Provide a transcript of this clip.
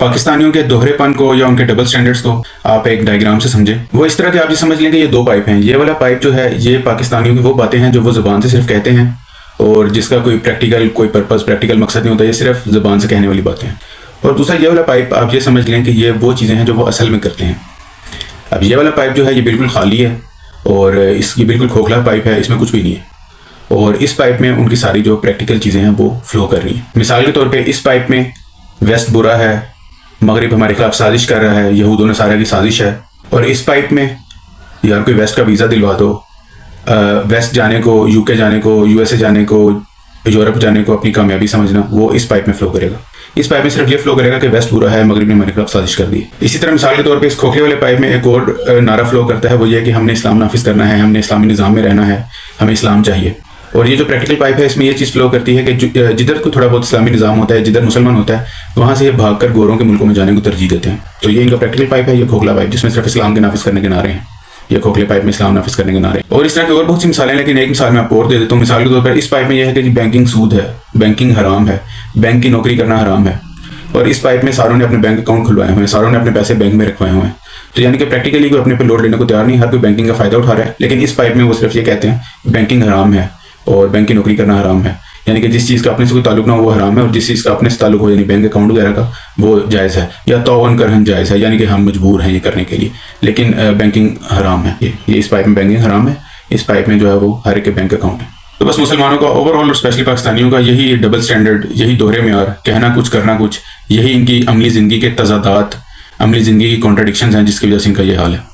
पाकिस्तानियों के दोहरेपन को या उनके डबल स्टैंडर्ड्स को आप एक डायग्राम से समझें। वो इस तरह के आप ये समझ लें कि ये दो पाइप हैं। ये वाला पाइप जो है ये पाकिस्तानियों की वो बातें हैं जो वो ज़ुबान से सिर्फ कहते हैं और जिसका कोई पर्पस प्रैक्टिकल मकसद नहीं होता, ये सिर्फ ज़ुबान से कहने वाली बातें हैं। और दूसरा ये वाला पाइप आप ये समझ लें कि ये वो चीज़ें हैं जो वो असल में करते हैं। अब ये वाला पाइप जो है ये बिल्कुल खाली है और इसकी बिल्कुल खोखला पाइप है, इसमें कुछ भी नहीं है। और इस पाइप में उनकी सारी जो प्रैक्टिकल चीज़ें हैं वो फ्लो कर रही हैं। मिसाल के तौर पे इस पाइप में वेस्ट बुरा है, मगरिब हमारे खिलाफ साजिश कर रहा है, यहूद व नसारा की साजिश है। और इस पाइप में यार कोई वेस्ट का वीज़ा दिलवा दो, वेस्ट जाने को, यूके जाने को, यूएसए जाने को, यूरोप जाने को अपनी कामयाबी समझना, वो इस पाइप में फ्लो करेगा। इस पाइप में सिर्फ ये फ्लो करेगा कि वेस्ट बुरा है, मगरिब ने हमारे खिलाफ साजिश कर दी। इसी तरह मिसाल के तौर पे इस खोखले वाले पाइप में एक और नारा फ्लो करता है, वो ये है कि हमने इस्लाम नाफिज करना है, हमने इस्लामी निज़ाम में रहना है, हमें इस्लाम चाहिए। और ये जो प्रैक्टिकल पाइप है इसमें ये चीज़ फ्लो करती है कि जिधर को थोड़ा बहुत इस्लामी निज़ाम होता है, जिधर मुसलमान होता है, वहाँ से ये भागकर गोरों के मुल्कों में जाने को तरजीह देते हैं। तो ये इनका प्रैक्टिकल पाइप है, ये खोखला पाइप जिसमें सिर्फ इस्लाम के नाफिज करने के नारे हैं। ये खोखले पाइप में इस्लाम नाफिज करने के नारे। और इस तरह की और बहुत सी मिसालें, लेकिन एक मिसाल मैं आपको और दे देता हूँ। मिसाल के तौर पर इस पाइप में यह है कि जी बैंकिंग सूद है, बैंकिंग हराम है, बैंक की नौकरी करना हराम है। और इस पाइप में सारों ने अपने बैंक अकाउंट खुलवाए हुए हैं, सारों ने अपने पैसे बैंक में रखवाए हुए हैं। तो यानी कि प्रैक्टिकली कोई अपने पे लोड लेने को तैयार नहीं, हर कोई बैंकिंग का फायदा उठा रहा है। लेकिन इस पाइप में वो सिर्फ ये कहते हैं बैंकिंग हराम है और बैंक की नौकरी करना हराम है। यानी कि जिस चीज़ का अपने से कोई ताल्लुक ना हो वो हराम है और जिस चीज़ का अपने से ताल्लुक हो यानी बैंक अकाउंट वगैरह का वो जायज़ है, या तौवन करहन जायज़ है, यानी कि हम मजबूर हैं ये करने के लिए। लेकिन बैंकिंग हराम है। ये इस पाइप में बैंकिंग हराम है, इस पाइप में जो है वो हर एक के बैंक अकाउंट है। तो बस मुसलमानों का ओवरऑल और स्पेशली पाकिस्तानियों का यही डबल स्टैंडर्ड, यही दोहरे मेयार, कहना कुछ करना कुछ, यही इनकी अमली ज़िंदगी के तज़ादात, अमली ज़िंदगी की कॉन्ट्रडिक्शंस हैं जिसकी वजह से इनका ये हाल है।